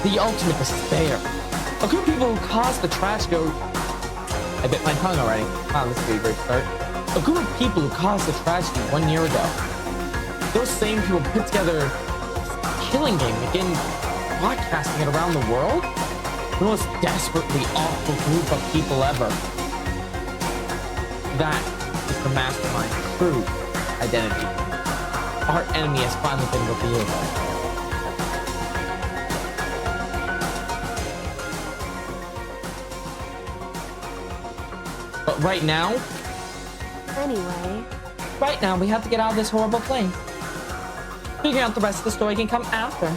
The ultimate despair. A group of people who caused the trash go... I bit my tongue already. Wow, this would be a great start. A group of people who caused the tragedy 1 year ago. Those same people put together this killing game and begin broadcasting it around the world? The most desperately awful group of people ever. That is the mastermind's true identity. Our enemy has finally been revealed. But right now... Anyway... Right now, we have to get out of this horrible place. Figuring out the rest of the story can come after.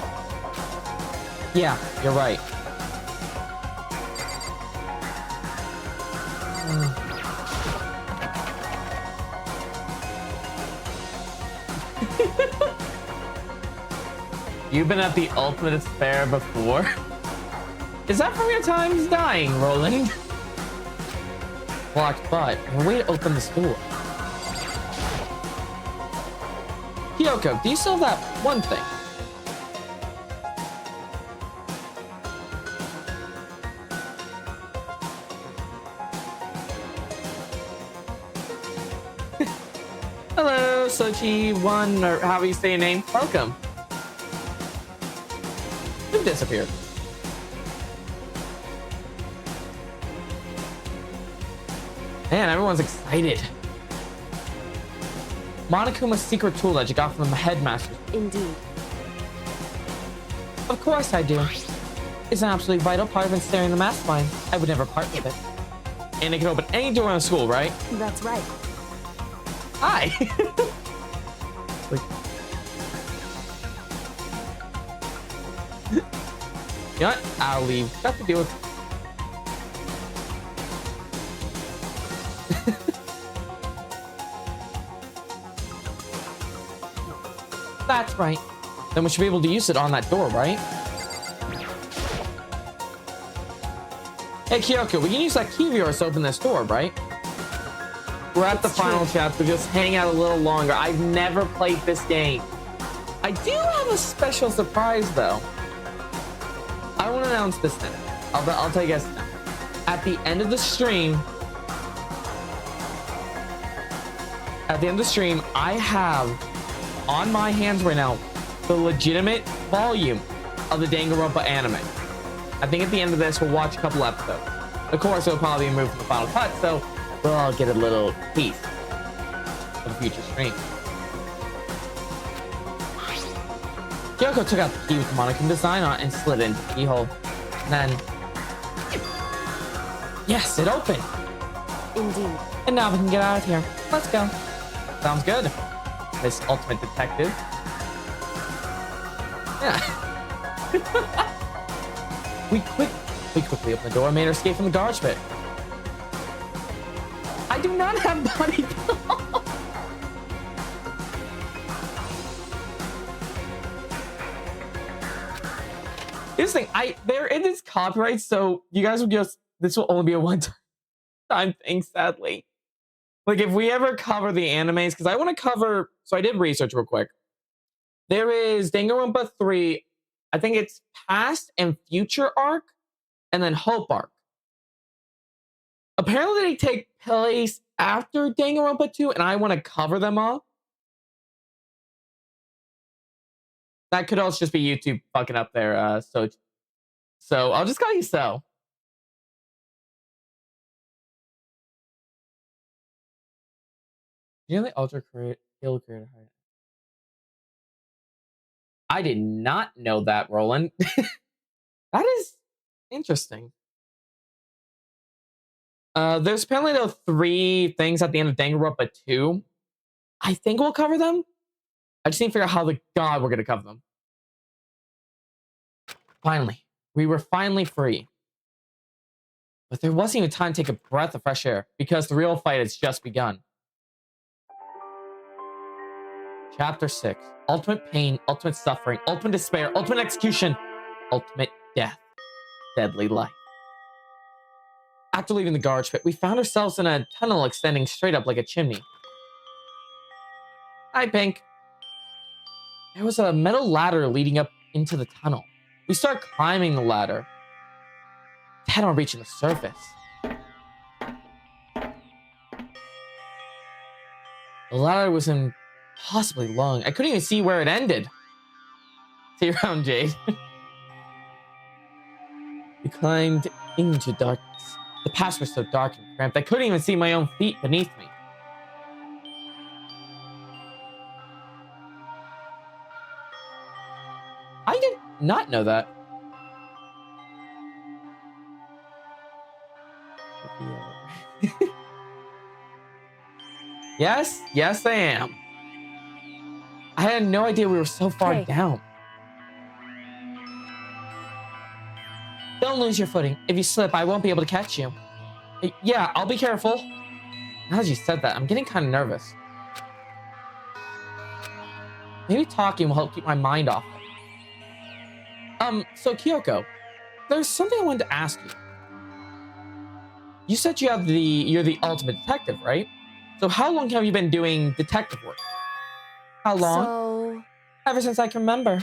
Yeah, you're right. You've been at the ultimate despair before? Is that from your times dying, Roland? Locked butt. A way to open this door. Kyoko, do you still have that one thing? Hello, Sochi1, or however you say your name. Welcome. You disappeared. Man, everyone's excited. Monokuma's secret tool that you got from the headmaster. Indeed. Of course I do. It's an absolutely vital part of ensnaring the mastermind. I would never part with it. And it can open any door in the school, right? That's right. Hi! Like... You know what? I'll leave. Got to deal with... That's right. Then we should be able to use it on that door, right? Hey, Kyoko, we can use that key of yours to open this door, right? We're at the final chapter. Just hang out a little longer. I've never played this game. I do have a special surprise, though. I won't announce this now. I'll tell you guys now. At the end of the stream... I have... on my hands right now, the legitimate volume of the Danganronpa anime. I think at the end of this, we'll watch a couple episodes. Of course, it'll probably be moved from the final cut, so we'll all get a little piece of the future stream. Kyoko took out the key with the Monokuma design on it and slid it into the keyhole. And then... Yes, it opened! Indeed. And now we can get out of here. Let's go. Sounds good. This ultimate detective. Yeah. we quickly opened the door and made our escape from the garbage pit. I do not have body pillow. Here's the thing, it is copyright, so you guys will just, this will only be a one-time thing, sadly. Like, if we ever cover the animes, because I want to cover... So I did research real quick. There is Danganronpa 3. I think it's Past and Future Arc, and then Hope Arc. Apparently, they take place after Danganronpa 2, and I want to cover them all. That could also just be YouTube fucking up there. So I'll just call you So. You know the ultra kill creator height. I did not know that, Roland. That is interesting. There's apparently the 3 things at the end of Danganronpa 2. I think we'll cover them. I just need to figure out how the god we're gonna cover them. Finally. We were finally free. But there wasn't even time to take a breath of fresh air, because the real fight has just begun. Chapter 6. Ultimate pain, ultimate suffering, ultimate despair, ultimate execution, ultimate death, deadly life. After leaving the garbage pit, we found ourselves in a tunnel extending straight up like a chimney. Hi, Pink. There was a metal ladder leading up into the tunnel. We start climbing the ladder. Head on reaching the surface. The ladder was impossibly long. I couldn't even see where it ended. See you around, Jade. We climbed into darkness. The paths were so dark and cramped, I couldn't even see my own feet beneath me. I did not know that. Yes, I am. I had no idea we were so far down. Don't lose your footing. If you slip, I won't be able to catch you. Yeah, I'll be careful. Now that you said that, I'm getting kind of nervous. Maybe talking will help keep my mind off it. So Kyoko, there's something I wanted to ask you. You said you're the ultimate detective, right? So how long have you been doing detective work? How long? So... Ever since I can remember.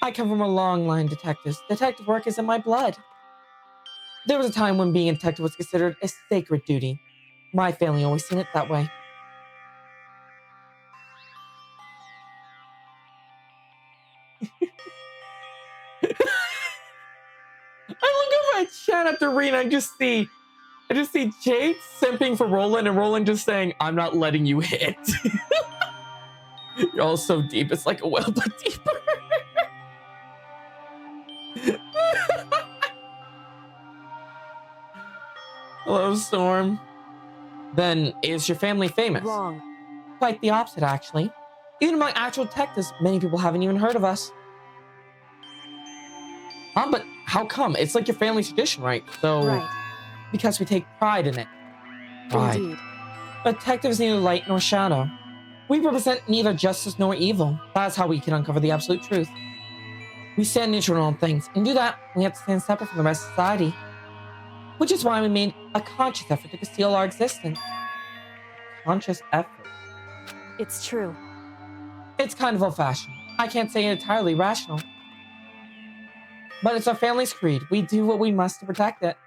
I come from a long line of detectives. Detective work is in my blood. There was a time when being a detective was considered a sacred duty. My family always seen it that way. I look over at chat after Rena and I just see Jade simping for Roland and Roland just saying, I'm not letting you hit. You're all so deep, it's like a well but deeper. Hello, Storm. Then, is your family famous? Wrong. Quite the opposite, actually. Even among actual detectives, many people haven't even heard of us. But how come? It's like your family's tradition, right? So, right. Because we take pride in it. Pride. Indeed. But detectives neither light nor shadow. We represent neither justice nor evil. That's how we can uncover the absolute truth. We stand neutral in all things. And to do that, we have to stand separate from the rest of society. Which is why we made a conscious effort to conceal our existence. Conscious effort. It's true. It's kind of old-fashioned. I can't say entirely rational. But it's our family's creed. We do what we must to protect it.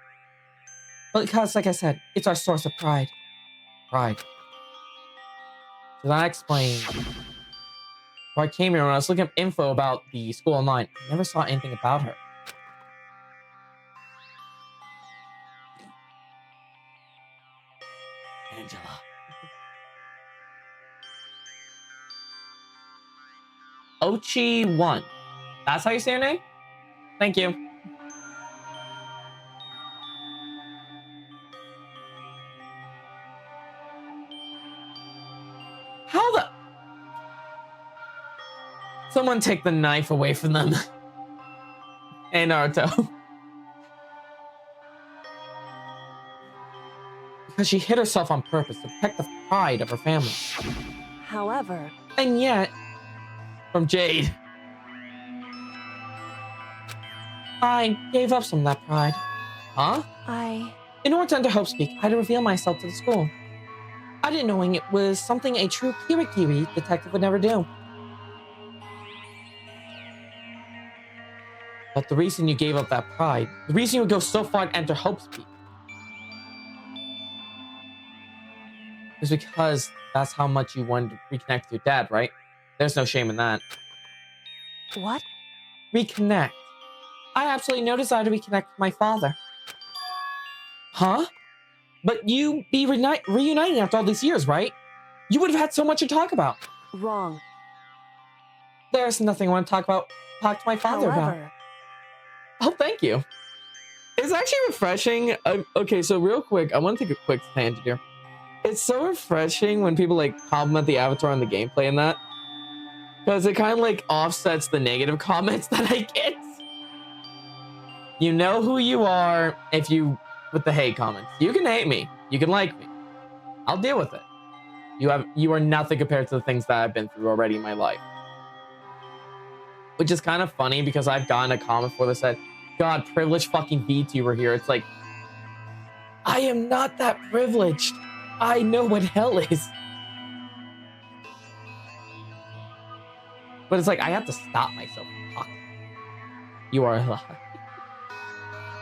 Because, like I said, it's our source of pride. Pride. So that explains. Before I came here, when I was looking up info about the school online, I never saw anything about her. Angela. Ochi1. That's how you say your name? Thank you. How the... Someone take the knife away from them. Hey, Naruto. Because she hit herself on purpose to protect the pride of her family. However... And yet... From Jade. I gave up some of that pride. Huh? In order to enter Hope Speak, I had to reveal myself to the school. I didn't know it was something a true Kirikiri detective would never do. But the reason you gave up that pride, the reason you would go so far to enter Hope Speak, is because that's how much you wanted to reconnect with your dad, right? There's no shame in that. What? Reconnect. I absolutely no desire to reconnect with my father. Huh? But you be reuniting after all these years, right? You would have had so much to talk about. Wrong. There's nothing I want to talk about. Talk to my father about. Oh, thank you. It's actually refreshing. Okay, so real quick, I want to take a quick tangent here. It's so refreshing when people like compliment the avatar and the gameplay and that, because it kind of like offsets the negative comments that I get. You know who you are if you with the hate comments. You can hate me. You can like me. I'll deal with it. You are nothing compared to the things that I've been through already in my life. Which is kind of funny because I've gotten a comment before that said, God, privileged fucking VTuber here. It's like, I am not that privileged. I know what hell is. But it's like, I have to stop myself from talking. You are alive.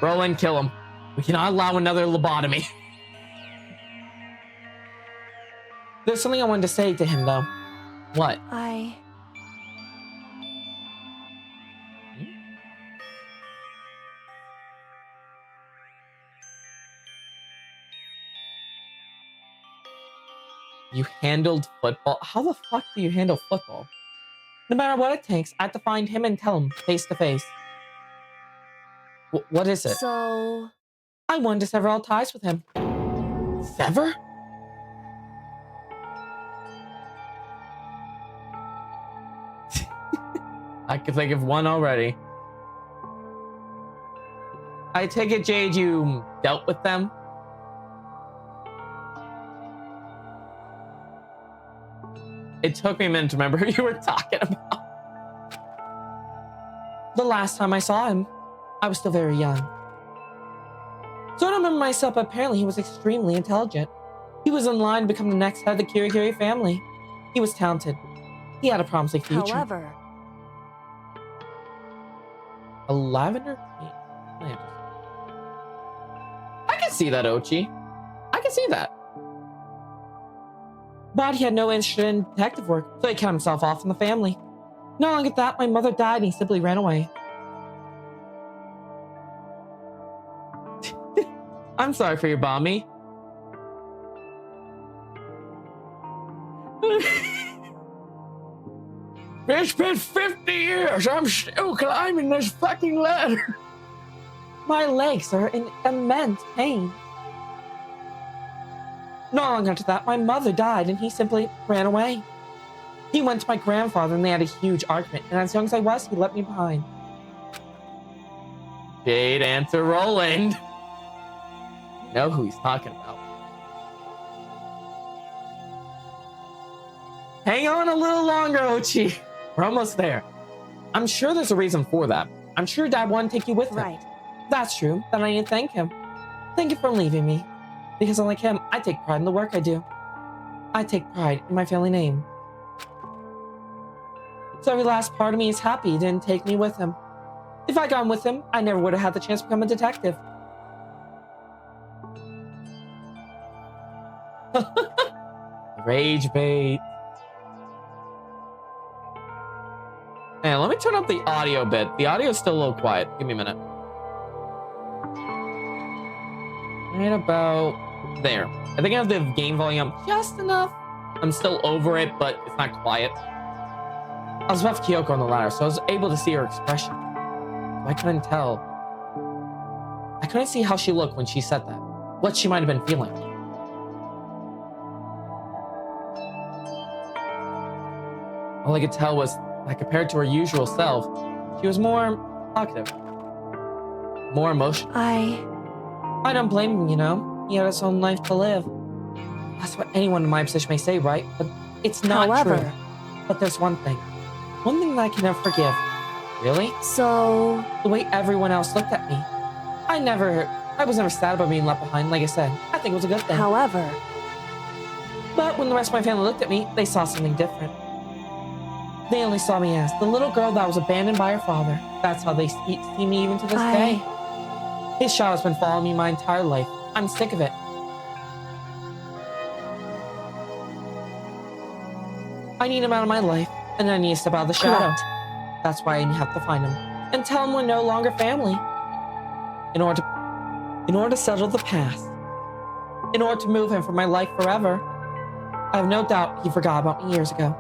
Roland, kill him. We cannot allow another lobotomy. There's something I wanted to say to him, though. What? You handled football? How the fuck do you handle football? No matter what it takes, I have to find him and tell him face to face. What is it? So... I wanted to sever all ties with him. Sever? I could think of one already. I take it, Jade, you dealt with them? It took me a minute to remember who you were talking about. The last time I saw him, I was still very young. So I don't remember myself, but apparently he was extremely intelligent. He was in line to become the next head of the Kirigiri family. He was talented. He had a promising future. However... A lavender plant. I can see that, Ochi. I can see that. But he had no interest in detective work, so he cut himself off from the family. Not long after that, my mother died and he simply ran away. I'm sorry for your Bami. It's been 50 years. I'm still climbing this fucking ladder. My legs are in immense pain. Not long after that, my mother died and he simply ran away. He went to my grandfather and they had a huge argument, and as young as I was, he left me behind. Jade, answer Roland. You know who he's talking about. Hang on a little longer, Ochi. We're almost there. I'm sure there's a reason for that. I'm sure Dad wanted to take you with him. Right. That's true. Then I need to thank him. Thank you for leaving me. Because unlike him, I take pride in the work I do. I take pride in my family name. So every last part of me is happy he didn't take me with him. If I'd gone with him, I never would have had the chance to become a detective. Rage bait. Man, let me turn up the audio bit. The audio is still a little quiet. Give me a minute. Right about there. I think I have the game volume up just enough. I'm still over it, but it's not quiet. I was with Kyoko on the ladder, so I was able to see her expression. So I couldn't tell. I couldn't see how she looked when she said that. What she might have been feeling. All I could tell was that compared to her usual self, she was more talkative. More emotional. I don't blame him, you know. He had his own life to live. That's what anyone in my position may say, right? But it's not true. But there's one thing. One thing that I can never forgive. Really? So... The way everyone else looked at me. I was never sad about being left behind, like I said. I think it was a good thing. However... But when the rest of my family looked at me, they saw something different. They only saw me as the little girl that was abandoned by her father. That's how they see me even to this day. His shadow's been following me my entire life. I'm sick of it. I need him out of my life, and I need to step out of the shadow. Correct. That's why I have to find him and tell him we're no longer family. In order to settle the past, in order to move him from my life forever. I have no doubt he forgot about me years ago.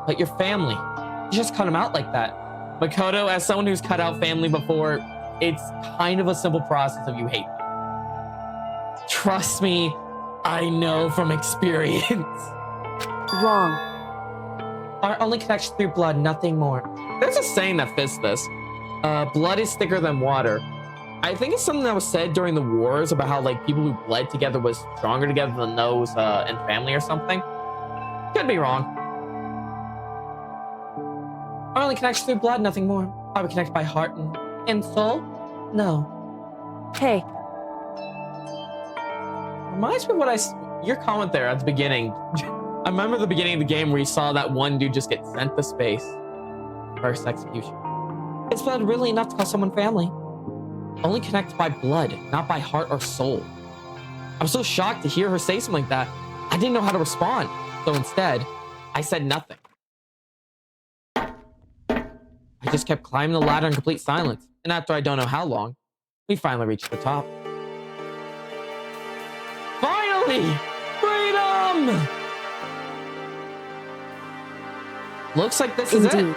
But your family, you just cut him out like that. Makoto, as someone who's cut out family before, it's kind of a simple process if you hate them. Trust me, I know from experience. Wrong. Our only connection through blood, nothing more. There's a saying that fits this. Blood is thicker than water. I think it's something that was said during the wars about how like people who bled together was stronger together than those in family or something. Could be wrong. Our only connection through blood, nothing more. Are we connected by heart and soul? No. Hey. Reminds me of your comment there at the beginning. I remember the beginning of the game where you saw that one dude just get sent to space. First execution. Is blood really enough to call someone family? Only connected by blood, not by heart or soul. I'm so shocked to hear her say something like that. I didn't know how to respond. So instead, I said nothing. I just kept climbing the ladder in complete silence. And after I don't know how long, we finally reached the top. Finally! Freedom! Looks like this is it.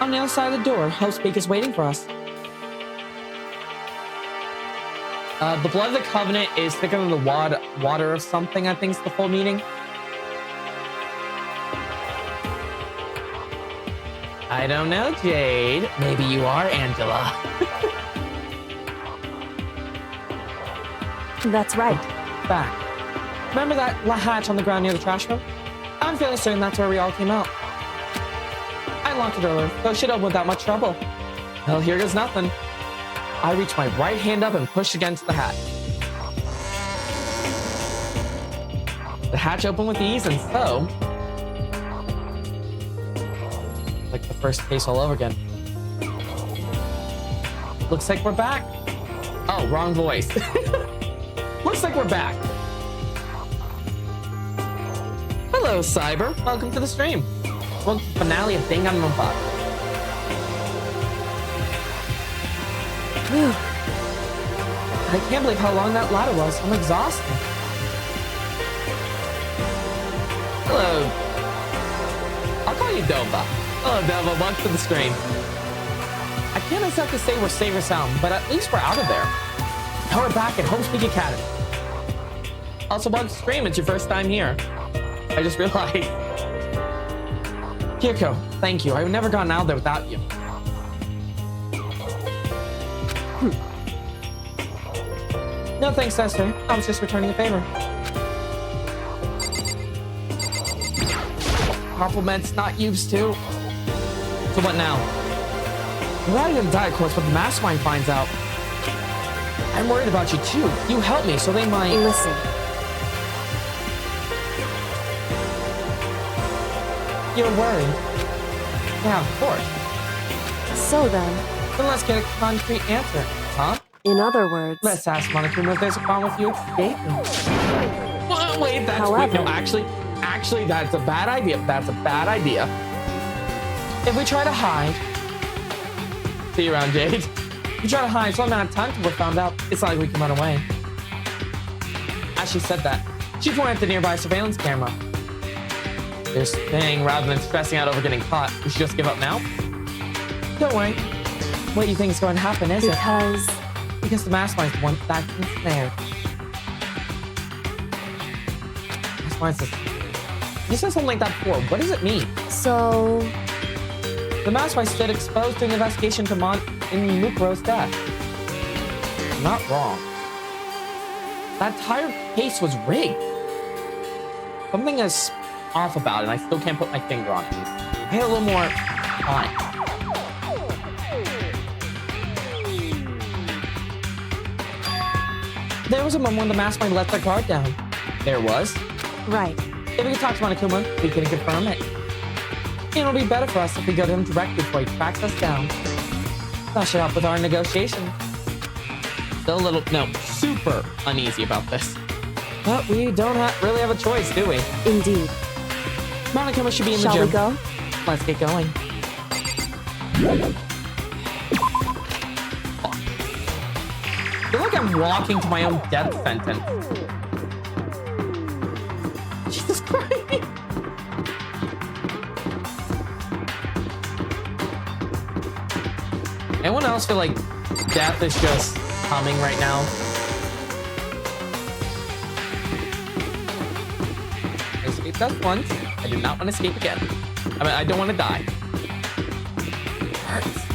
On the other side of the door, Hope's Peak is waiting for us. The blood of the covenant is thicker than the water of something, I think is the full meaning. I don't know, Jade. Maybe you are, Angela. That's right. Back. Remember that hatch on the ground near the trash room? I'm feeling certain that's where we all came out. I locked it earlier, though it should open without much trouble. Well, here goes nothing. I reached my right hand up and pushed against the hatch. The hatch opened with ease, and so... like the first case all over again. Looks like we're back. Oh, wrong voice. Looks like we're back. Hello, Cyber. Welcome to the stream. Welcome to the finale of Danganronpa. Whew. I can't believe how long that ladder was. I'm exhausted. Hello. I'll call you Dova. Hello, Dova. Welcome to the stream. I can't exactly say we're safe or sound, but at least we're out of there. Now we're back at Hope's Peak Academy. Also, welcome to the stream. It's your first time here. I just realized. Kyoko, thank you. I would never gotten out there without you. No thanks, Esther. I was just returning a favor. Compliments not used to. So what now? Well, I didn't die, of course, but the mastermind finds out. I'm worried about you too. You helped me, so they might... Listen. You're worried? Yeah, of course. So then let's get a concrete answer, huh? In other words... Let's ask Monokuma if there's a problem with you escaping. Well, wait, that's... However, wait, no, actually, that's a bad idea. That's a bad idea. If we try to hide... See you around, Jade. If we try to hide, so I'm out of time till we're found out. It's not like we can run away. As she said that, she pointed at the nearby surveillance camera. This thing, rather than stressing out over getting caught, we should just give up now? Don't worry. What do you think is going to happen, is it? Because the mastermind's the one that can snare. Mastermind's this. You said something like that before. What does it mean? So... The mastermind stood exposed to an investigation to in Mukuro's death. I'm not wrong. That entire case was rigged. Something is off about it, and I still can't put my finger on it. I had a little more time. There was a moment when the mastermind let their guard down. There was. Right. If we can talk to Monokuma, we can confirm it. It'll be better for us if we go to him directly before he tracks us down. That should help with our negotiation. Still a little, no, super uneasy about this. But we don't really have a choice, do we? Indeed. Monokuma should be in the gym. gym. Shall we go? Let's get going. I feel like I'm walking to my own death sentence. Jesus Christ. Anyone else feel like death is just coming right now? I escaped death once. I do not want to escape again. I mean, I don't want to die. It hurts.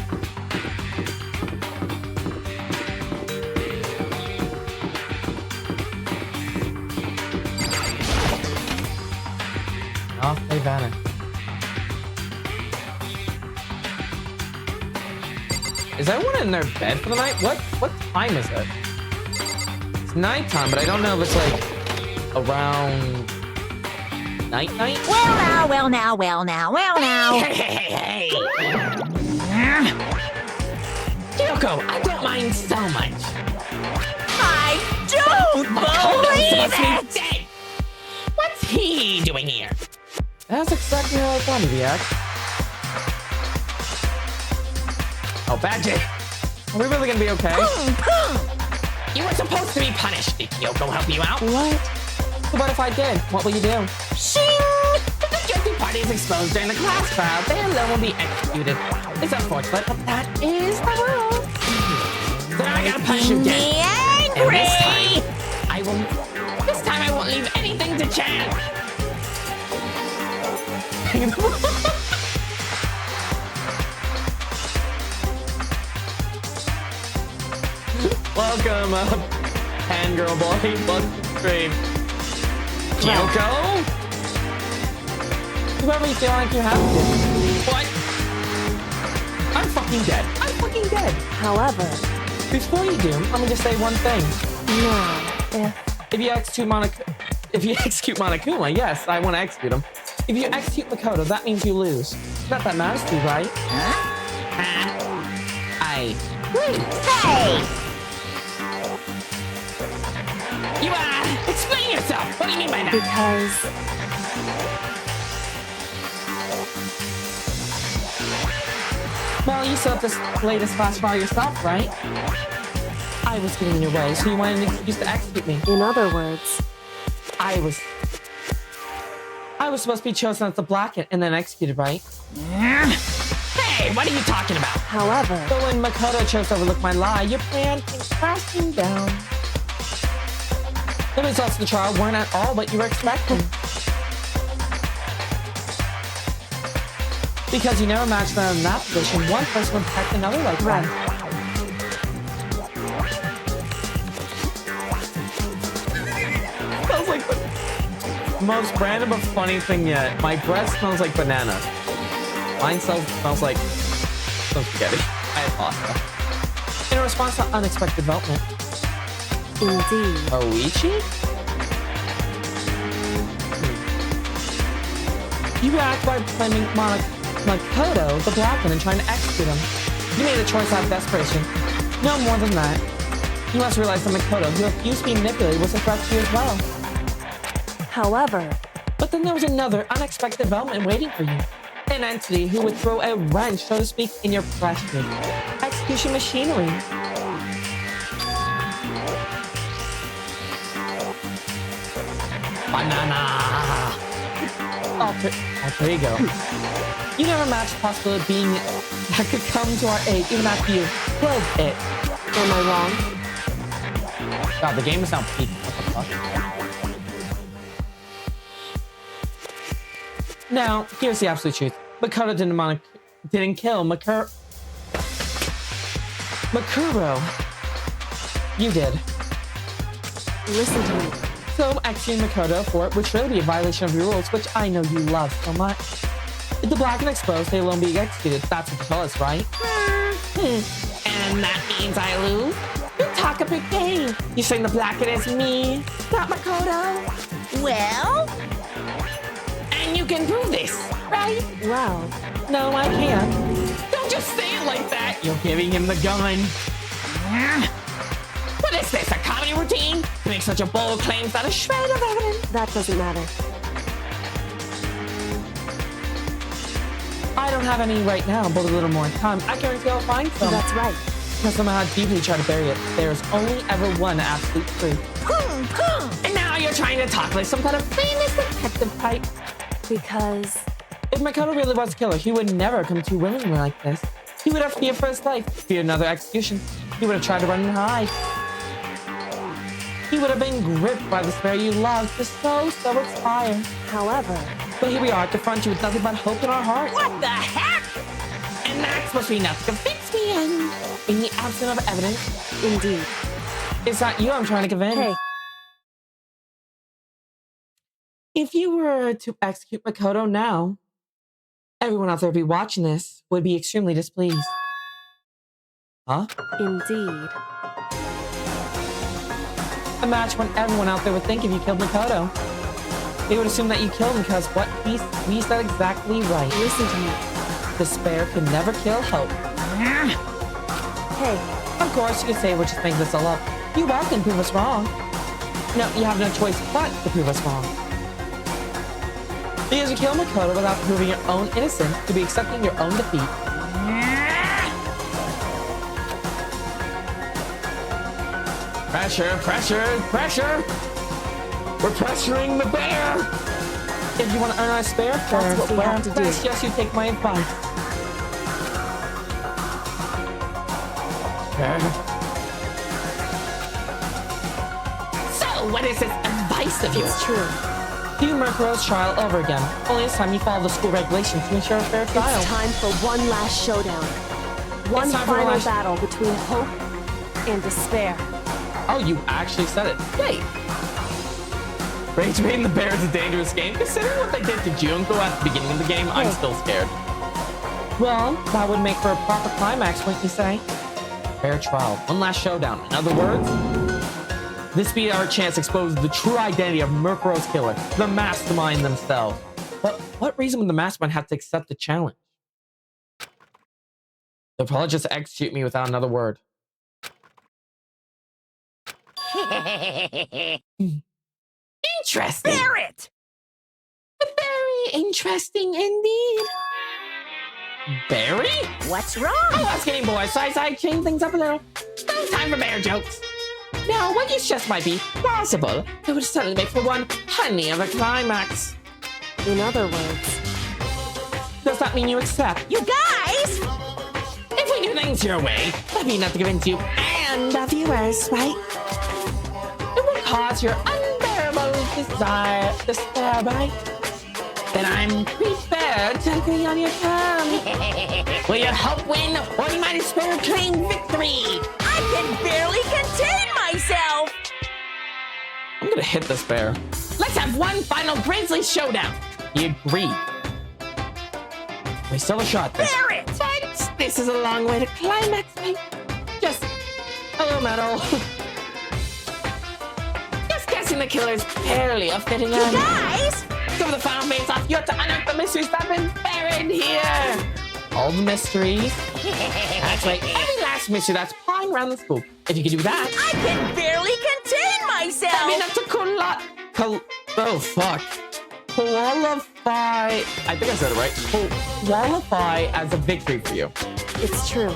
Off they vanish. Is everyone in their bed for the night? What time is it? It's nighttime, but I don't know if it's like around night? Well now. Hey. Kyoko, I don't mind so much. I don't believe Makoto's supposed to it! be dead. What's he doing here? That's exactly how I thought he'd react. Oh, Badger. Are we really gonna be okay? You were supposed to be punished. Did Kyoko help you out? What? So what if I did? What will you do? Shing! If the guilty party is exposed during the class trial, they alone will be executed. It's unfortunate, but that is the rule. So now I gotta punish you again. Me And angry! this time I won't leave anything to chance. Welcome, fangirl boy. Welcome to the stream. Kyoko? Whoever you feel like you have to. What? I'm fucking dead. I'm fucking dead. However, Before you do, let me just say one thing. now, If you execute Monokuma, yes, I want to execute him. If you execute Makoto, that means you lose. Not that matters to you, right? Hey! You, explain yourself! What do you mean by that? because Well, you set up this latest class trial yourself, right? I was getting in your way, so you wanted an excuse to execute me. in other words, I was supposed to be chosen as the Blacket and then executed, right? Hey, what are you talking about? however, But when Makoto chose to overlook my lie, your plan came crashing down. The results of the trial weren't at all what you were expecting. Because you never matched them in that position, one person would protect another like that. Smells like the most random but funny thing yet. My breath smells like banana. Mine smells like some spaghetti. I had pasta. In response to unexpected development. indeed, Oichi? You react by blaming Makoto, the Black One, and trying to execute him. You made a choice out of desperation. No more than that. You must realize that Makoto, who refused to be manipulated, was a threat to you as well. however, But then there was another unexpected development waiting for you. An entity who would throw a wrench, so to speak, in your precious execution machinery. Banana! Oh, there you go. You never matched the possibility of being that could come to our aid even after you killed it. am I wrong? God, the game is now peaked. What the fuck? Now, here's the absolute truth. Makoto didn't kill Makuro. You did. Listen to me. So, executing Makoto for it would surely be a violation of your rules, which I know you love so much. If the Black and exposed, they alone be executed. That's what you tell us, right? And that means I lose? You talk a big game. You saying the Blackett is me, not Makoto? Well? And you can prove this, right? Well, No, I can't. Don't just say it like that. You're giving him the gun. What is this, a comedy routine? To make such a bold claim without a shred of evidence? that doesn't matter. I don't have any right now, but a little more time. I guarantee I'll find some. That's right. Because no matter how deeply you try to bury it, there's only ever one absolute truth. And now you're trying to talk like some kind of famous detective type. Because If Makoto really was a killer, he would never come too willingly like this. He would have feared for his life, feared another execution. He would have tried to run and hide. He would have been gripped by the spirit you loved to so inspire. however, But here we are, confront you with nothing but hope in our hearts. What the heck? And that's supposed to be enough to convince me in the absence of evidence. indeed. It's not you I'm trying to convince. Hey, If you were to execute Makoto now, everyone out there would be watching this would be extremely displeased. Huh? indeed. Imagine what everyone out there would think if you killed Makoto. They would assume that you killed him because what we said exactly right. Listen to me. Despair can never kill hope. Hey, Hey, Of course, you can say we're just making this all up. You can prove us wrong. No, you have no choice but to prove us wrong. Because you kill Makoto without proving your own innocence to be accepting your own defeat. Pressure, pressure, pressure! We're pressuring the bear! If you want to earn a spare, that's what we have to do. Yes, you take my advice. So, what is this advice of yours? It's true. Do Mercury's trial over again. Only this time you follow the school regulations to ensure a fair trial. It's time for one last showdown. One time for final last- battle between hope and despair. Oh, you actually said it. Yay! Rage Bait and the Bear is a dangerous game. Considering what they did to Junko at the beginning of the game, I'm Hey. still scared. Well, that would make for a proper climax, wouldn't you say? Fair trial. One last showdown. In other words, this be our chance to expose the true identity of Murkuro's killer, the mastermind themselves. But what reason would the mastermind have to accept the challenge? They'll probably just execute me without another word. Interesting. Barrett! Very interesting indeed. Barry? What's wrong? Oh, that's Game Boy, so I changed things up a little. No time for bear jokes. Now, what you just might be possible, it would certainly make for one honey of a climax. In other words, Does that mean you accept? You guys! If we do things your way, that'd be enough to convince you and the viewers, right? It will cause your unbearable despair, right? Then I'm prepared to agree on your terms. Will your hope win, or you might spare claim victory? I can barely contain myself! I'm gonna hit this bear. Let's have one final grisly showdown. He agreed. We still a shot this. Barrett! But this is a long way to climax, mate. Just a little medal. Just guessing the killer's barely a fitting You end. guys! Some of the final face off, you have to unearth the mysteries that have been buried here. All the mysteries. That's right, every last mystery that's pawing around the school. If you can do that, I can barely contain myself! that'd be enough to oh, fuck. Qualify. I think I said it right. Qualify as a victory for you. it's true.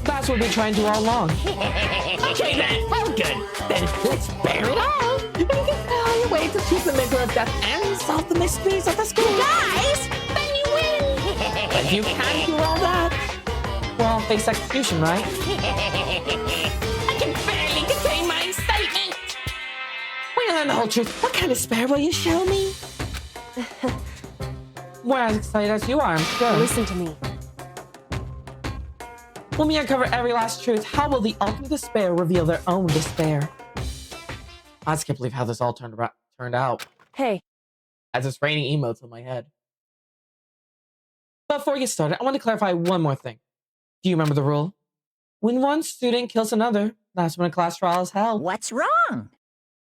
That's what we've been trying to do all along. Okay then, well good. Then let's bear it all. And you can find your way to choose the maker of death and solve the mysteries of the school. Guys! Then you win. But if you can't do all that, well, face execution, right? I can barely contain my excitement. When you learn the whole truth, what kind of spare will you show me? We're as excited as you are, I'm sure. Listen to me. When we uncover every last truth, how will the ultimate despair reveal their own despair? I just can't believe how this all turned out. Hey, As it's raining emotes on my head. Before we get started, I want to clarify one more thing. Do you remember the rule? When one student kills another, that's when a class trial is held. What's wrong?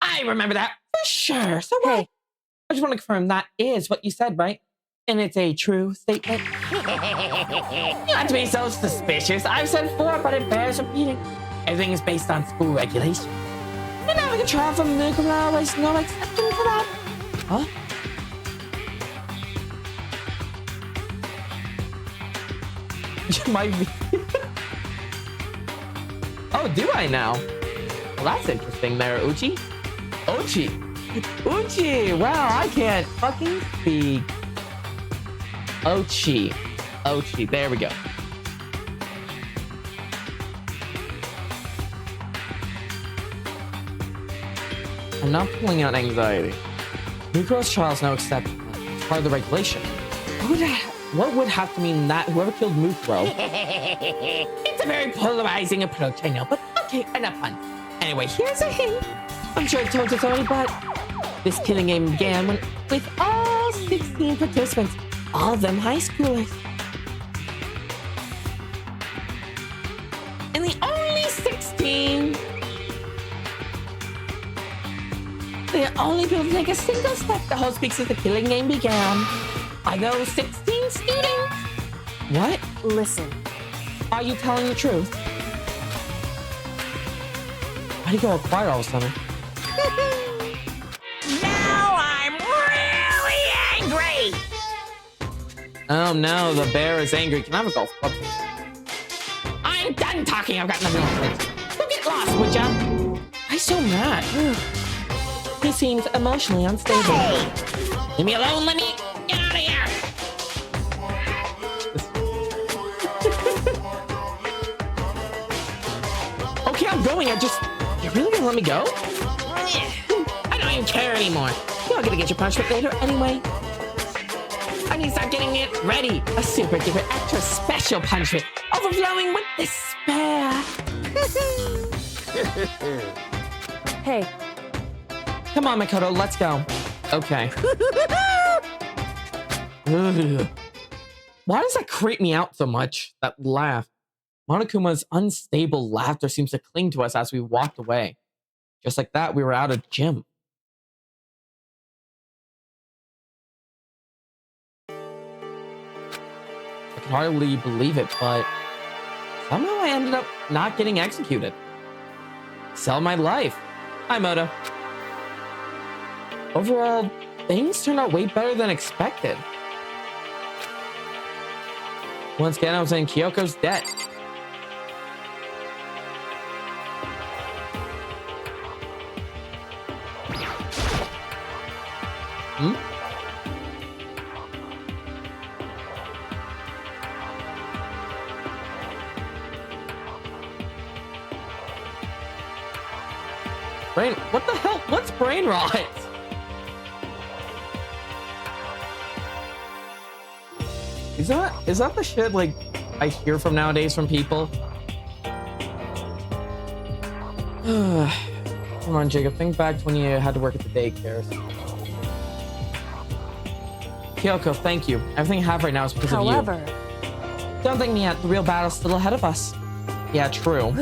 I remember that for sure. So hey, what? I just want to confirm that is what you said, right? And it's a true statement. Not to be so suspicious. I've said before, but it bears repeating. Everything is based on school regulations. And having a trial from Nicola was no exception to that. Huh? You might be. Oh, do I now? Well, that's interesting there, Uchi. Uchi! Wow, I can't fucking speak. Ochi. There we go. I'm not pulling out anxiety. Nuclear's trial is no exception. It's part of the regulation. What would have to mean that whoever killed Mukro? It's a very polarizing approach, I know, but okay, enough fun. Anyway, here's a hint. I'm sure I told you already, but this killing game began with all 16 participants, all of them high schoolers. And the only 16, the only people to take a single step the whole speaks as the killing game began. Are those 16 students? What? listen. Are you telling the truth? Why'd he go quiet all of a sudden? Now I'm really angry. Oh no, the bear is angry. Can I have a golf club? I'm done talking. I've got nothing else to say. Go get lost, would ya? Why so mad? He seems emotionally unstable. Hey, Leave me alone, Lenny. Get out of here. Okay, I'm going. You really gonna let me go? I don't even care anymore. You're not gonna get your punishment later anyway. I need to start getting it ready. A super duper extra special punishment. Overflowing with despair. Hey, Come on, Makoto, let's go. Okay. Ugh. Why does that creep me out so much? That laugh. Monokuma's unstable laughter seems to cling to us as we walked away. Just like that, we were out of gym. I can hardly believe it, but somehow I ended up not getting executed. Sell my life. Hi, Moto. Overall, things turned out way better than expected. Once again, I was in Kyoko's debt. Brain, what the hell? What's brain rot? Is that the shit like I hear from nowadays from people? Come on, Jacob. Think back to when you had to work at the daycare. Kyoko, thank you. Everything I have right now is because of you. however, Don't think me yet. The real battle's still ahead of us. Yeah, true.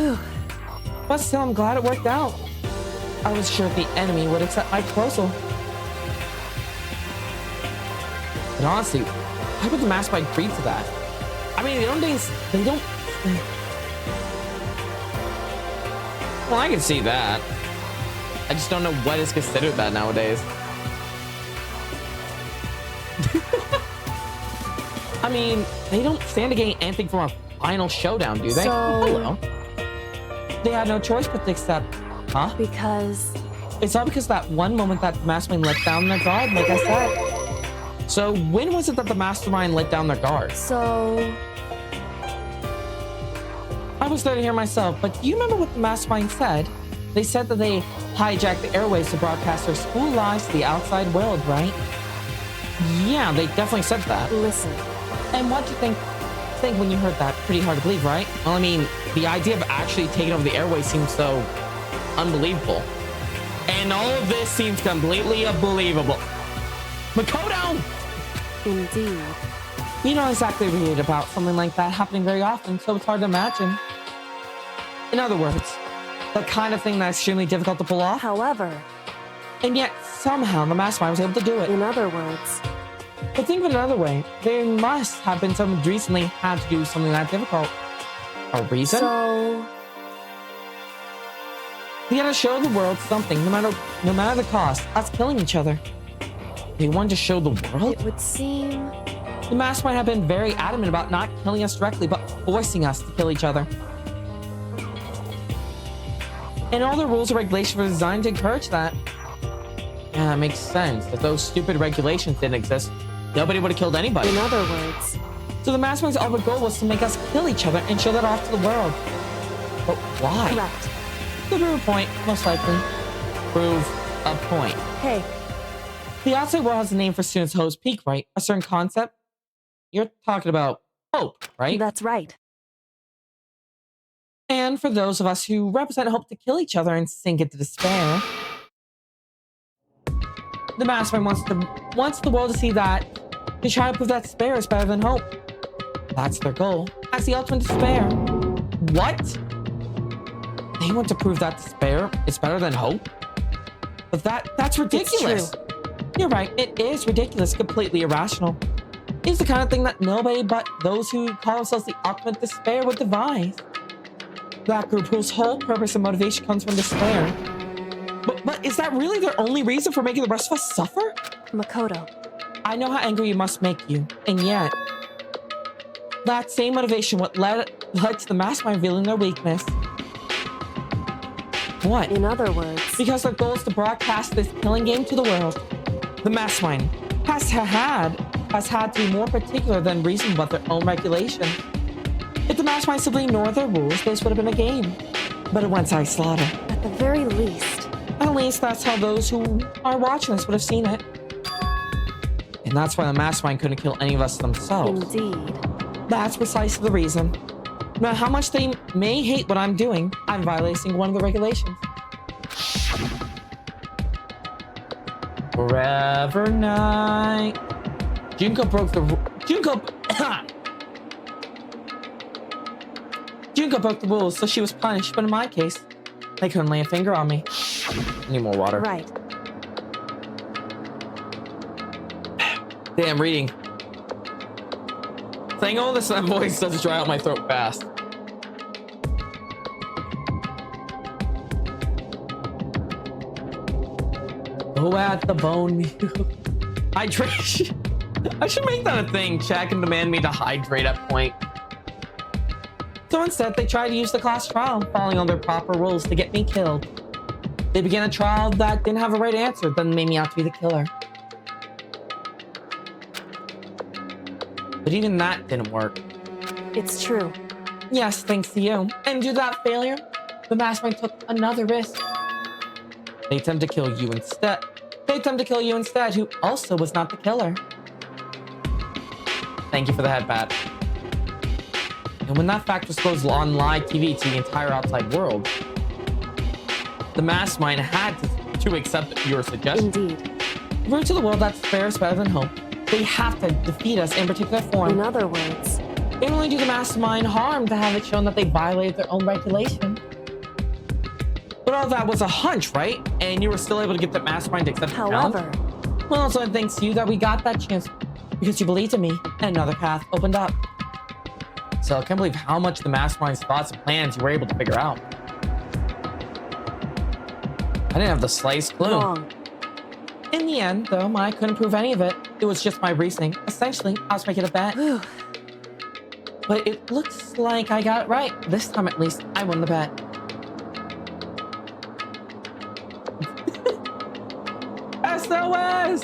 But still, I'm glad it worked out. I was sure the enemy would accept my proposal. But honestly, why would the masked man agree to that? I mean, they don't. Well, I can see that. I just don't know what is considered that nowadays. I mean, they don't stand to gain anything from a final showdown, do they? So- Hello. They had no choice but to accept. Huh? because It's all because that one moment that the mastermind let down their guard, like I said. So when was it that the mastermind let down their guard? so I was there to hear myself, but do you remember what the mastermind said? They said that they hijacked the airways to broadcast their school lies to the outside world, right? Yeah, they definitely said that. listen. And what do you think when you heard that? Pretty hard to believe, right? Well, I mean, the idea of actually taking over the airways seems so unbelievable. And all of this seems completely unbelievable. Makoto! Indeed. You don't exactly read about something like that happening very often, so it's hard to imagine. In other words, the kind of thing that's extremely difficult to pull off, However, and yet somehow the mastermind was able to do it. in other words, But think of it another way. There must have been someone who recently had to do something that difficult. A reason? so They had to show the world something, no matter the cost. Us killing each other. They wanted to show the world? it would seem The mastermind have been very adamant about not killing us directly, but forcing us to kill each other. And all the rules and regulations were designed to encourage that. Yeah, that makes sense. If those stupid regulations didn't exist, nobody would have killed anybody. in other words. So the mastermind's ultimate goal was to make us kill each other and show that off to the world. But why? Correct. To prove a point, most likely. Prove a point. Hey, The outside world has a name for students' hopes peak, right? A certain concept? You're talking about hope, right? that's right. And for those of us who represent hope to kill each other and sink into despair, the mastermind wants the world to see that they try to prove that despair is better than hope. That's their goal. That's the ultimate despair. What? They want to prove that despair is better than hope? But that's ridiculous. You're right, it is ridiculous, completely irrational. It's the kind of thing that nobody but those who call themselves the ultimate despair would devise. That group whose whole purpose and motivation comes from despair. But is that really their only reason for making the rest of us suffer? Makoto. I know how angry it must make you, and yet that same motivation what led to the mastermind revealing their weakness. What? In other words, Because their goal is to broadcast this killing game to the world. The mastermind has had to be more particular than reasonable about their own regulations. If the mastermind simply ignored their rules, this would have been a game. But it went side slaughter. at the very least, At least that's how those who are watching this would have seen it. And that's why the mastermind couldn't kill any of us themselves. indeed. That's precisely the reason. No matter how much they may hate what I'm doing, I'm violating one of the regulations. Forever night. Junko broke the Junko broke the rules, so she was punished. But in my case, they couldn't lay a finger on me. I need more water. Right. Damn, reading. Saying all this in that voice does dry out my throat fast. Go at the bone meal. Hydration. I should make that a thing. Chat can demand me to hydrate at point. So instead, they tried to use the class trial, following all their proper rules to get me killed. They began a trial that didn't have a right answer, then made me out to be the killer. But even that didn't work. It's true. Yes, thanks to you. And due to that failure, the mastermind took another risk. They attempted to kill you instead. Who also was not the killer. Thank you for the head pat. And when that fact was disclosed on live TV to the entire outside world, the mastermind had to accept your suggestion. Indeed. Prove to the world that fair is better than hope. They have to defeat us in particular form. In other words, It would only do the mastermind harm to have it shown that they violated their own regulation. But all that was a hunch, right? And you were still able to get the mastermind to accept the challenge? however, Well, it's only thanks to you that we got that chance. Because you believed in me, and another path opened up. So I can't believe how much the mastermind's thoughts and plans you were able to figure out. I didn't have the slightest clue. wrong. In the end, though, I couldn't prove any of it. It was just my reasoning. Essentially, I was making a bet. Whew. But it looks like I got it right. This time, at least, I won the bet. SOS!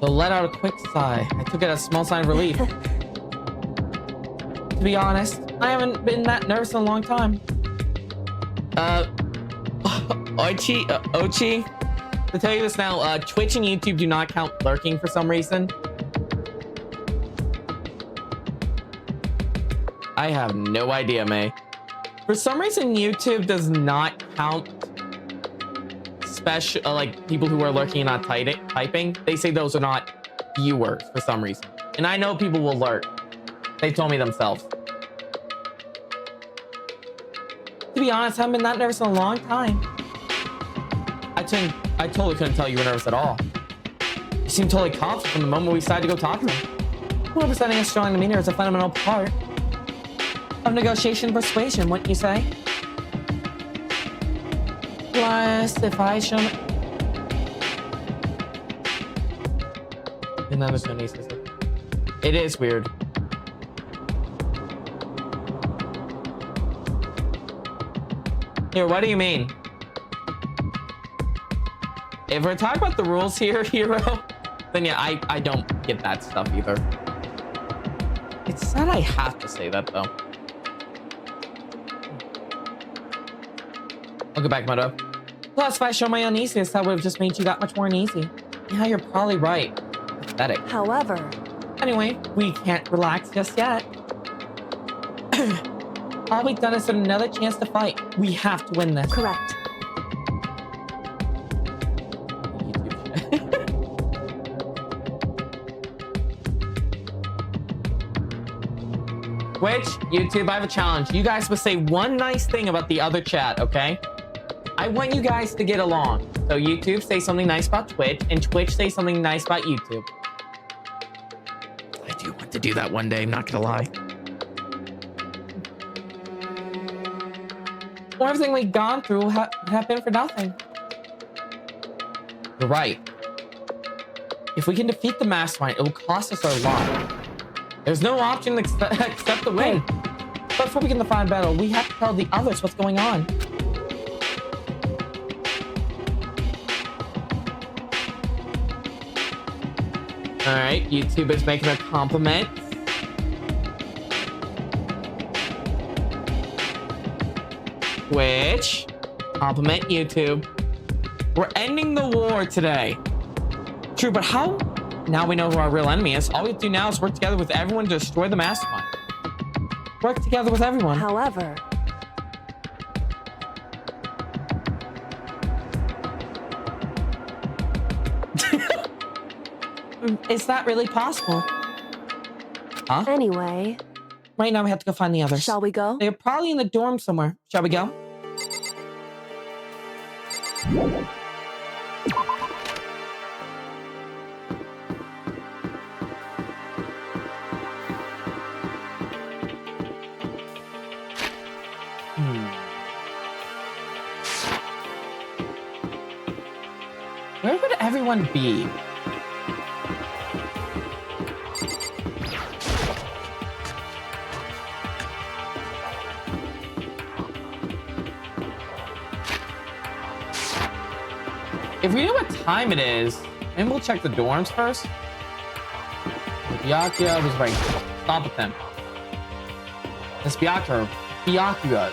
So let out a quick sigh. I took it as a small sign of relief. To be honest, I haven't been that nervous in a long time. Ochi, to tell you this now, Twitch and YouTube do not count lurking for some reason. I have no idea, May. For some reason, YouTube does not count special, like people who are lurking and not typing. They say those are not viewers for some reason. And I know people will lurk. They told me themselves. To be honest, I haven't been that nervous in a long time. I totally couldn't tell you were nervous at all. You seemed totally confident from the moment we decided to go talk to them. Whoever's setting a strong demeanor is a fundamental part of negotiation and persuasion, wouldn't you say? Plus, if I show me... And then there's no nieces. It is weird. Here, what do you mean? If we're talking about the rules here, hero, then yeah, I don't get that stuff either. It's not I have to say that, though. I'll go back, Moto. Plus, if I show my uneasiness, that would have just made you that much more uneasy. Yeah, you're probably right. Pathetic. However, Anyway, we can't relax just yet. All we've done is another chance to fight. We have to win this. correct. Twitch, YouTube, I have a challenge. You guys must say one nice thing about the other chat, okay? I want you guys to get along. So YouTube, say something nice about Twitch, and Twitch, say something nice about YouTube. I do want to do that one day, I'm not gonna lie. Or everything we've gone through have been for nothing. You're right. If we can defeat the mastermind, it will cost us our life. There's no option except to win. But before we can define battle, we have to tell the others what's going on. Alright, YouTuber's making a compliment. Which, compliment YouTube. We're ending the war today. True, but how? Now we know who our real enemy is. All we have to do now is work together with everyone to destroy the mastermind. Work together with everyone. However, is that really possible? Huh? anyway, Right now we have to go find the others. shall we go? They're probably in the dorm somewhere. Shall we go? Where would everyone be? If we know what time it is, maybe we'll check the dorms first. Byakuya was right. Stop with them. It's Byakuya.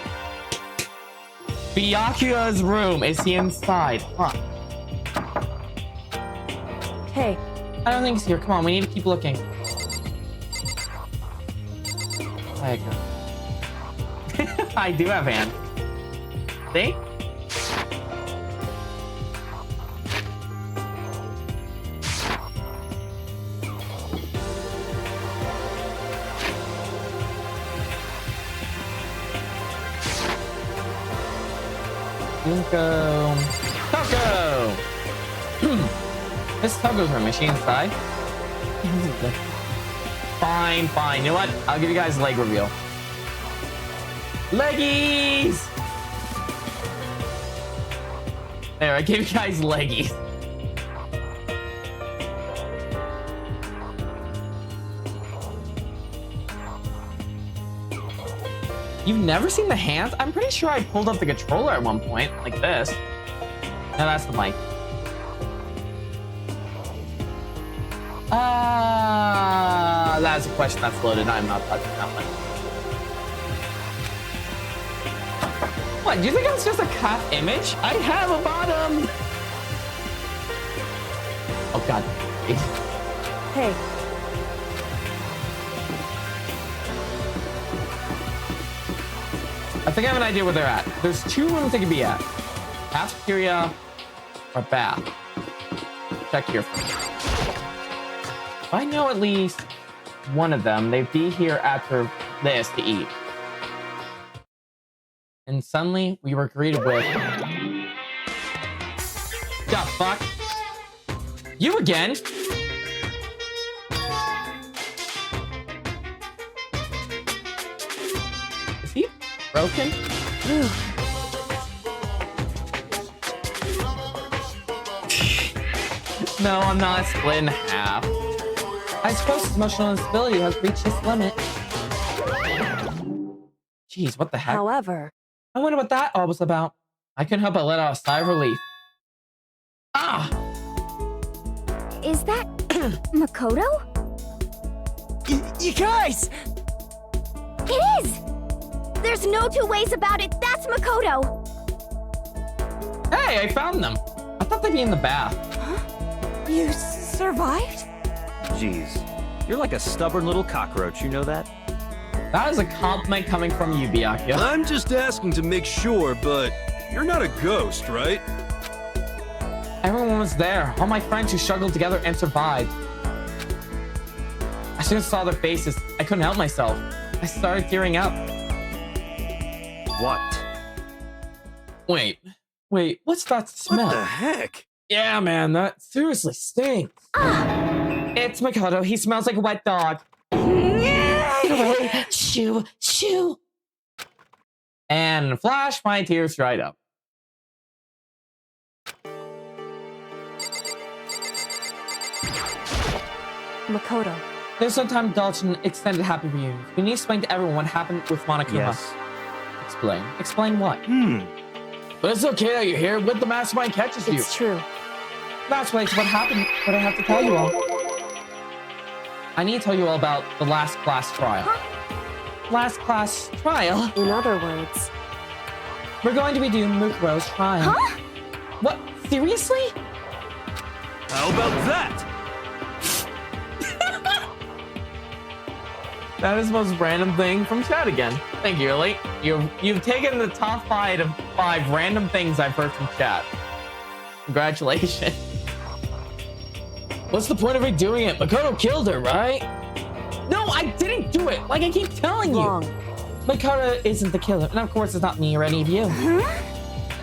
Byakuya's room. Is he inside? Huh. Hey, I don't think he's here. Come on, we need to keep looking. There you go. I do have hands. See? Toko! This Togo's room. Is she inside? Fine. You know what? I'll give you guys a leg reveal. Leggies! There, I gave you guys leggies. You've never seen the hands? I'm pretty sure I pulled up the controller at one point, like this. No, that's the mic. That's a question that's loaded. I'm not touching that one. What, do you think it's just a calf image? I have a bottom! Oh, God. hey, I think I have an idea where they're at. There's two rooms they could be at. Cafeteria or bath. Check here for me. If I know at least one of them, they'd be here after this to eat. And suddenly, we were greeted with... The fuck? You again? Is he broken? No, I'm not split in half. I suppose his emotional instability has reached its limit. Jeez, what the heck? however, I wonder what that all was about. I couldn't help but let out a sigh of relief. Ah! Is that Makoto? You guys! It is! There's no two ways about it. That's Makoto! Hey, I found them. I thought they'd be in the bath. you survived? Jeez, you're like a stubborn little cockroach, you know that? That is a compliment coming from you, Byakuya. I'm just asking to make sure, but you're not a ghost, right? Everyone was there. All my friends who struggled together and survived. As soon as I saw their faces, I couldn't help myself. I started tearing up. What? Wait, what's that smell? What the heck? Yeah, man, that seriously stinks. It's Makoto. He smells like a wet dog. Get away. Shoo. And flash, my tears dried up. Makoto. There's no time to indulge in extended happy reunions. We need to explain to everyone what happened with Monokuma. Yes. Explain. Explain what? But it's okay that you're here. When the mastermind catches you. It's true. That's what happened, but I have to tell you all. I need to tell you all about the last class trial. Last class trial? In other words. We're going to be doing Mukuro's trial. Huh? What? Seriously? How about that? That is the most random thing from chat again. Thank you, Ellie. You've taken the top 5 of 5 random things I've heard from chat. Congratulations. What's the point of redoing it? Makoto killed her, right? No, I didn't do it. Like I keep telling Wrong. you. Makoto isn't the killer. And of course, it's not me or any of you.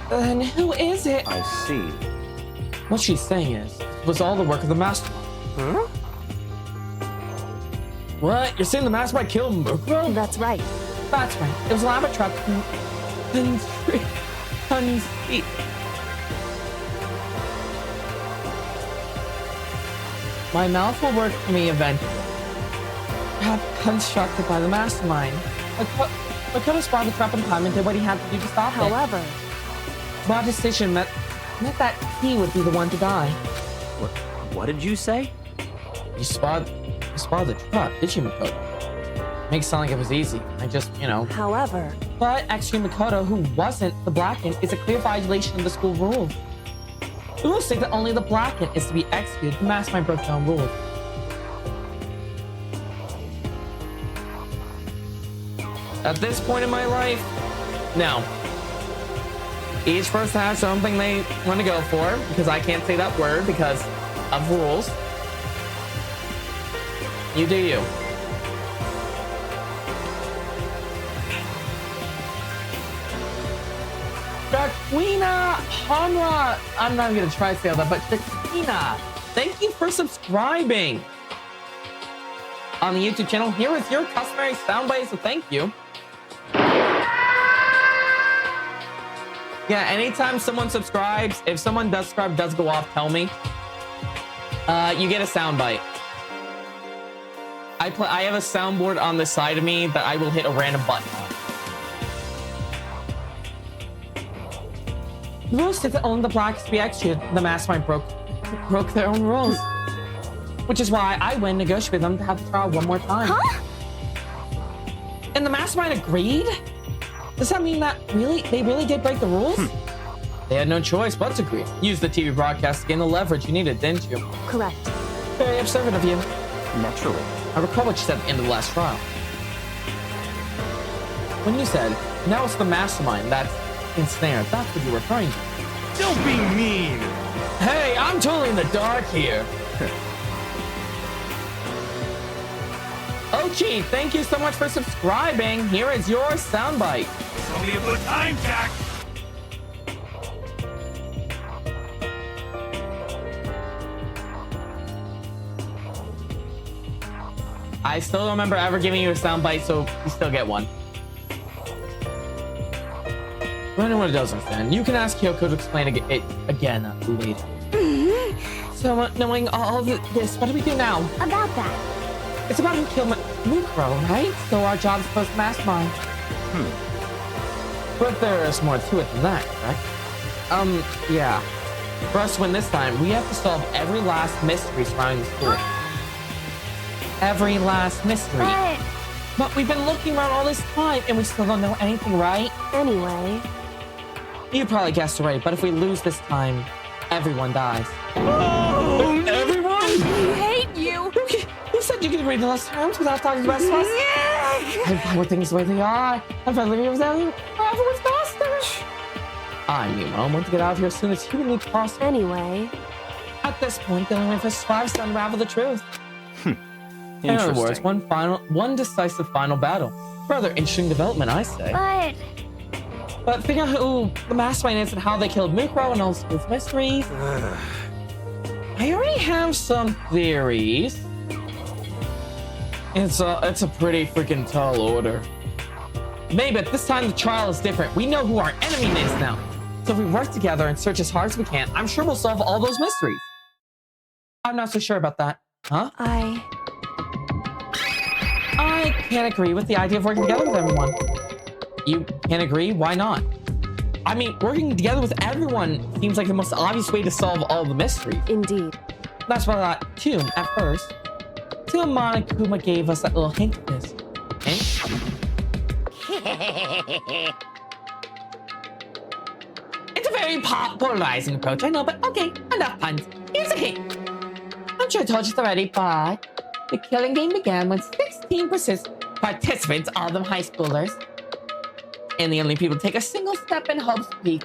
Then who is it? I see. What she's saying is, it was all the work of the mastermind. Huh? What? You're saying the mastermind killed Mukuro? That's right. That's right. It was a lava truck. Tons feet. My mouth will work for me eventually. Perhaps constructed by the mastermind. Makoto spotted the trap in time and did what he had to do to stop it. However, My decision meant that he would be the one to die. What did you say? You spotted the trap, did you, Makoto? Makes it sound like it was easy. I just, however, But actually, Makoto, who wasn't the Blackened, is a clear violation of the school rules. The rules state that only the Blackened is to be executed. The mastermind broke down rules. At this point in my life, no. Each person has something they want to go for, because I can't say that word because of rules. You do you. Jaquina Hanra. I'm not gonna try to say all that, but Jaquina, thank you for subscribing on the YouTube channel. Here is your customary soundbite, so thank you. Yeah, anytime someone subscribes, if someone does subscribe, does go off, tell me. You get a soundbite. I have a soundboard on the side of me that I will hit a random button on. The rules state that only the Blacks to be executed. The mastermind broke their own rules. Which is why I went and negotiated with them to have the trial one more time. Huh? And the mastermind agreed? Does that mean that they really did break the rules? They had no choice but to agree. Use the TV broadcast to gain the leverage you needed, didn't you? correct. Very observant of you. Naturally. I recall what you said at the end of the last trial. When you said, now it's the mastermind that's ensnared, that's what you were referring to. Don't be mean. Hey, I'm totally in the dark here. Ochi, thank you so much for subscribing. Here is your soundbite. Tell me about time, Jack. I still don't remember ever giving you a soundbite, so you still get one. For anyone who doesn't understand, you can ask Kyoko to explain it again later. So, knowing all this, what do we do now? About that. It's about who killed Mukuro, right? So our job is post mastermind. But there's more to it than that, correct? Yeah. For us to win this time, we have to solve every last mystery surrounding the school. Every last mystery. But we've been looking around all this time and we still don't know anything, right? Anyway, You probably guessed it right, but if we lose this time, everyone dies. Oh, Everyone? I hate you. You said you could read the last terms without talking to the rest of us. I'm fine with things the way they are. I'm fine living without you. Everyone's faster. I mean, I want to get out of here as soon as humanly possible. Anyway, At this point, the only way for survivors to unravel the truth. In other words, Interesting. one decisive final battle. Rather interesting development, I say. But figure out who the mastermind is and how they killed Mukuro and all those mysteries. I already have some theories. It's a pretty freaking tall order. Maybe, but this time the trial is different. We know who our enemy is now. So if we work together and search as hard as we can, I'm sure we'll solve all those mysteries. I'm not so sure about that. Huh? I can't agree with the idea of working together with everyone. You can't agree? Why not? I mean, working together with everyone seems like the most obvious way to solve all the mysteries. indeed. That's what I thought too, at first. Till Monokuma gave us that little hint of this. It's a very polarizing approach, I know, but okay, enough puns. Here's a hint. I'm sure I told you this already, but the killing game began when 16 participants, all of them high schoolers, and the only people to take a single step in Hope's Peak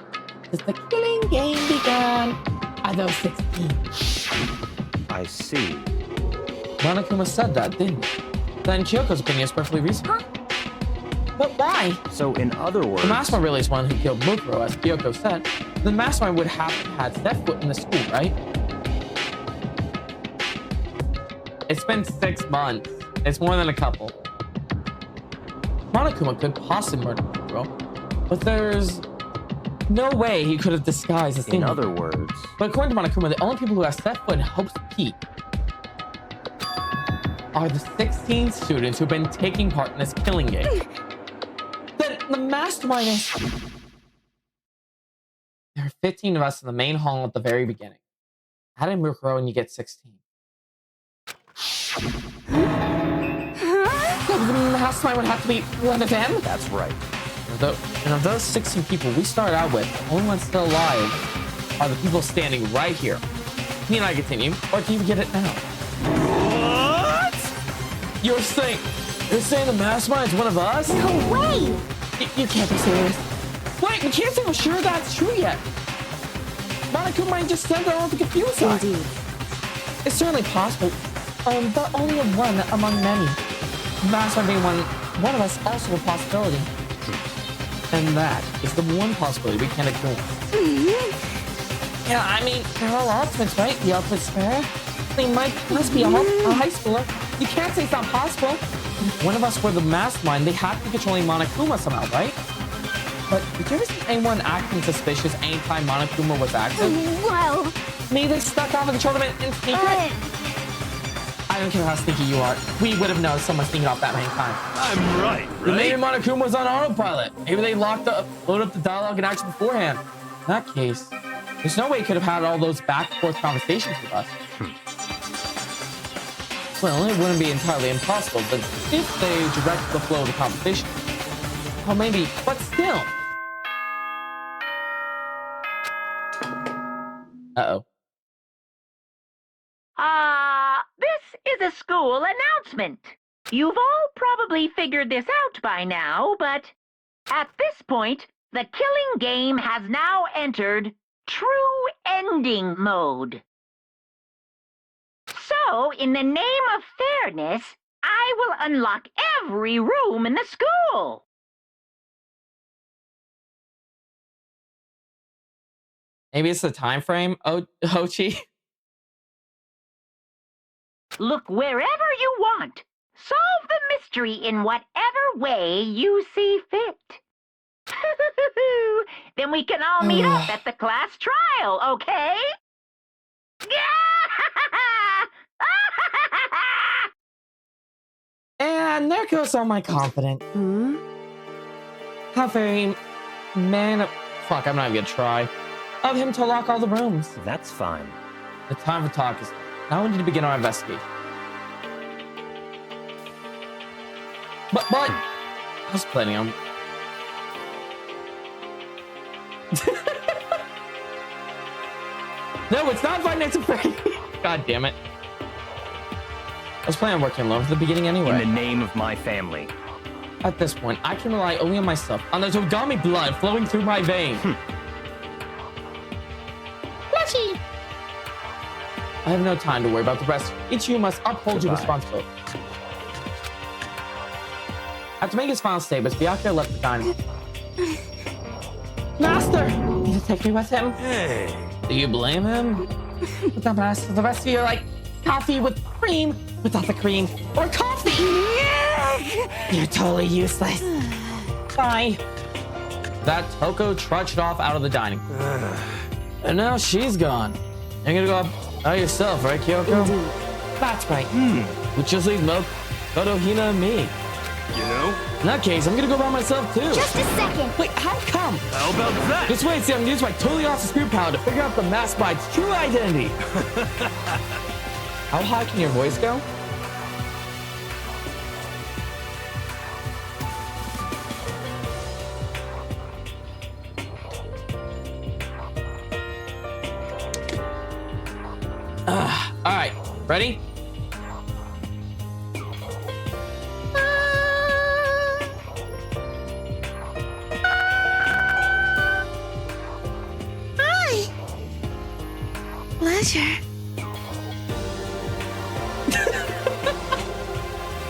since the killing game began are those 16. I see. Monokuma said that, didn't he? Then Kyoko's opinion is perfectly reasonable. But why? So in other words... The mastermind really is one who killed Mukuro, as Kyoko said. The mastermind would have had set foot in the school, right? It's been 6 months. It's more than a couple. Monokuma could possibly murder Mukuro, but there's no way he could have disguised his In thing. other words... But according to Monokuma, the only people who have set foot in Hope's Peak are the 16 students who've been taking part in this killing game. Then the mastermind is... There are 15 of us in the main hall at the very beginning. Add in Mukuro and you get 16. So the mastermind would have to be one of them? That's right. And of those 16 people we started out with, the only ones still alive are the people standing right here. Can you not continue? Or can you get it now? What? You're saying the mastermind is one of us? No way! You can't be serious. Wait, we can't say for sure that's true yet. Monokuma might just said that all to confuse us. Indeed. It's certainly possible, but only one among many. The mastermind being one of us also a possibility. And that is the one possibility we can't ignore. Yeah, I mean, they're all ultimates, right? The ultimate spare. They must be a high schooler. You can't say it's not possible. If one of us were the mastermind, they have to be controlling Monokuma somehow, right? But did you ever see anyone acting suspicious anytime Monokuma was active? Well... Maybe they stuck off and controlled him in secret? I don't care how sneaky you are. We would have known someone sneaking off that many times. I'm right, Maybe right? Monokuma was on autopilot. Maybe they loaded up the dialogue and action beforehand. In that case, there's no way he could have had all those back and forth conversations with us. Well, it wouldn't be entirely impossible, but if they direct the flow of the conversation. Well, maybe, but still. Uh-oh. This is a school announcement. You've all probably figured this out by now, but at this point, the killing game has now entered true ending mode. So, in the name of fairness, I will unlock every room in the school. Maybe it's the time frame, Hochi. Look wherever you want. Solve the mystery in whatever way you see fit. Then we can all meet up at the class trial, okay? And there goes all my confidence. How very fuck, I'm not even gonna try. Of him to lock all the rooms. That's fine. The time for talk is now. We need to begin our investigation. But I was planning on. No, it's not Five Nights at Freddy's. God damn it. I was planning on working alone at the beginning anyway. In the name of my family. At this point, I can rely only on myself, on the Togami blood flowing through my veins. Flashy! I have no time to worry about the rest. Each of you must uphold your responsibility. After making his final statements, Byakuya left the dining room. Master! Need to take me with him? Hey. Do you blame him? But the rest of you are like coffee with cream, without the cream, or coffee! You're totally useless. Bye. That Toko trudged off out of the dining room. And now she's gone. You're gonna go up by yourself, right, Kyoko? Indeed. That's right. Which just leaves Makoto, Hina, and me. You know? In that case, I'm gonna go by myself too. Just a second. Wait, how come? How about that? Just wait, see, I'm gonna use my totally awesome spirit power to figure out the mask by its true identity. How high can your voice go? All right, ready? Hi. Pleasure.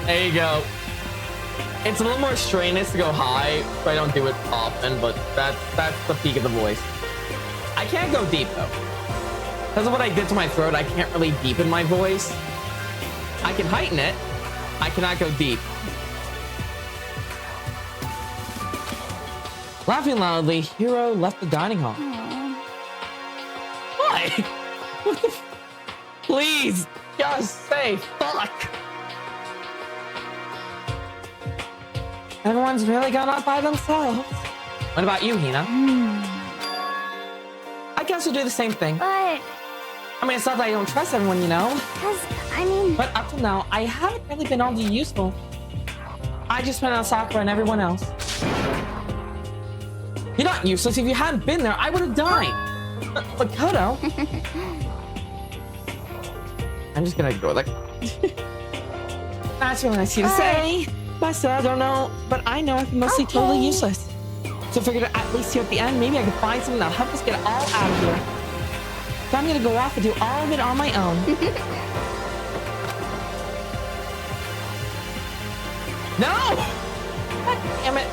There you go. It's a little more strenuous to go high, so I don't do it often, but that's the peak of the voice. I can't go deep though. Because of what I did to my throat, I can't really deepen my voice. I can heighten it. I cannot go deep. Laughing loudly, Hiro left the dining hall. Why? What the Please, just say fuck. Everyone's really gone off by themselves. What about you, Hina? I guess we'll do the same thing. But, I mean, it's not that I don't trust everyone, you know? I mean... But up till now, I haven't really been all that useful. I just went on Sakura and everyone else. You're not useless. If you hadn't been there, I would have died. But Kodo... I'm just gonna ignore that. That's really nice of you to say. But still, I don't know. But I know I've been mostly totally useless. So I figured at least here at the end, maybe I could find something that'll help us get all out of here. So I'm gonna go off and do all of it on my own. No! God damn it.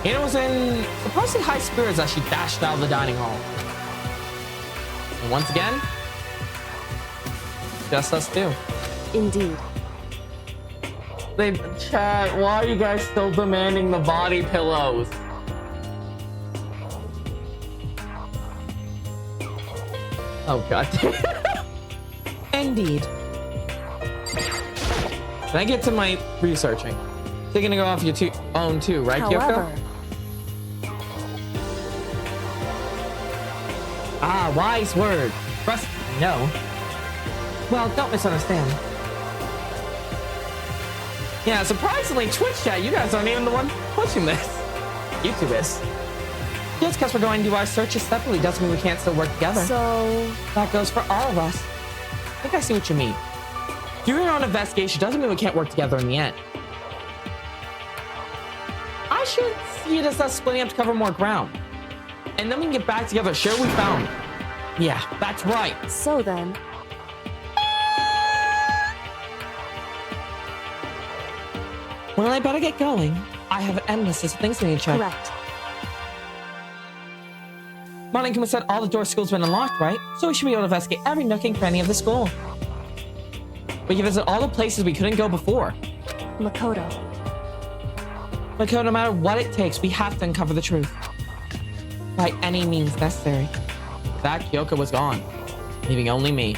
Hina was in supposedly high spirits as she dashed out of the dining hall. And once again, just us two. Indeed. They chat, why are you guys still demanding the body pillows? Oh god. Indeed. Can I get to my researching? So you're gonna go off your own too, right, However, Kyoko? Ah, wise word. Trust me, no. Well, don't misunderstand. Yeah, surprisingly, Twitch chat, you guys aren't even the one pushing this. YouTube is. Just because we're going to do our searches separately doesn't mean we can't still work together. so That goes for all of us. I think I see what you mean. Doing our own investigation doesn't mean we can't work together in the end. I should see it as us splitting up to cover more ground. And then we can get back together, share what we found. Yeah, that's right. so then, Well, I better get going. I have an endless list of things we need to check. correct. Monica said all the doors to school's been unlocked, right? So we should be able to investigate every nook and cranny of the school. We can visit all the places we couldn't go before. Makoto. Makoto, no matter what it takes, we have to uncover the truth. By any means necessary. That Kyoko was gone, leaving only me.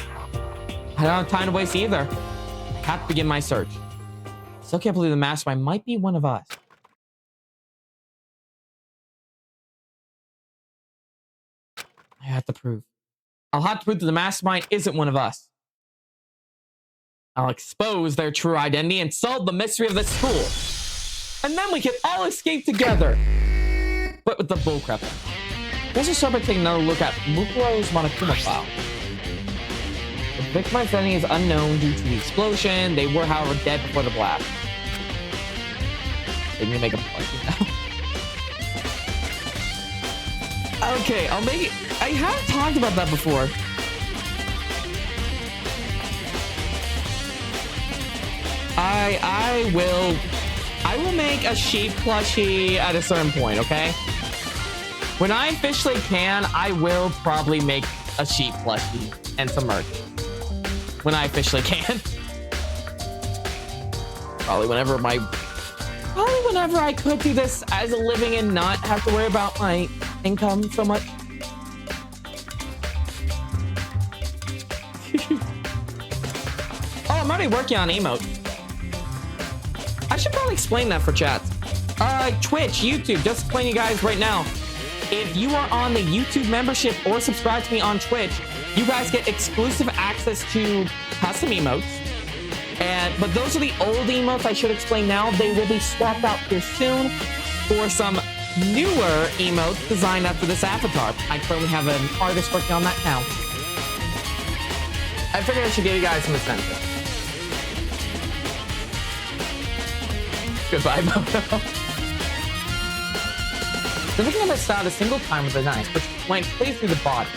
I don't have time to waste either. I have to begin my search. Still can't believe the mastermind might be one of us. I have to prove. I'll have to prove that the mastermind isn't one of us. I'll expose their true identity and solve the mystery of the school. And then we can all escape together. But with the bullcrap. Let's just start by taking another look at Mukuro's Monokuma file. The victim identity is unknown due to the explosion. They were, however, dead before the blast. They need to make a point now. Okay, I'll make it. I have talked about that before. I will make a sheep plushie at a certain point, okay? When I officially can, I will probably make a sheep plushie and some merch. When I officially can. Probably whenever my Probably whenever I could do this as a living and not have to worry about my income so much. Oh, I'm already working on emotes. I should probably explain that for chat. Twitch, YouTube, just explain you guys right now. If you are on the YouTube membership or subscribe to me on Twitch, you guys get exclusive access to custom emotes. But those are the old emotes I should explain now. They will be swapped out here soon for some newer emotes designed after this avatar. I currently have an artist working on that now. I figured I should give you guys some incentive. Goodbye, Moto. The looking at this out a single time with a knife, which went clear through the body.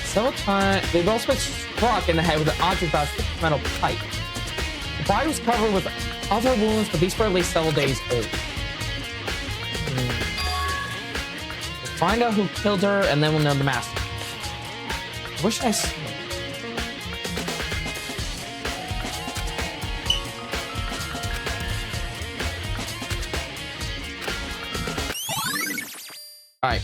Several times, they've also been struck in the head with an object about a metal pipe. The body was covered with other wounds, but these were at least several days old. We'll find out who killed her, and then we'll know the master. Where should I see? All right.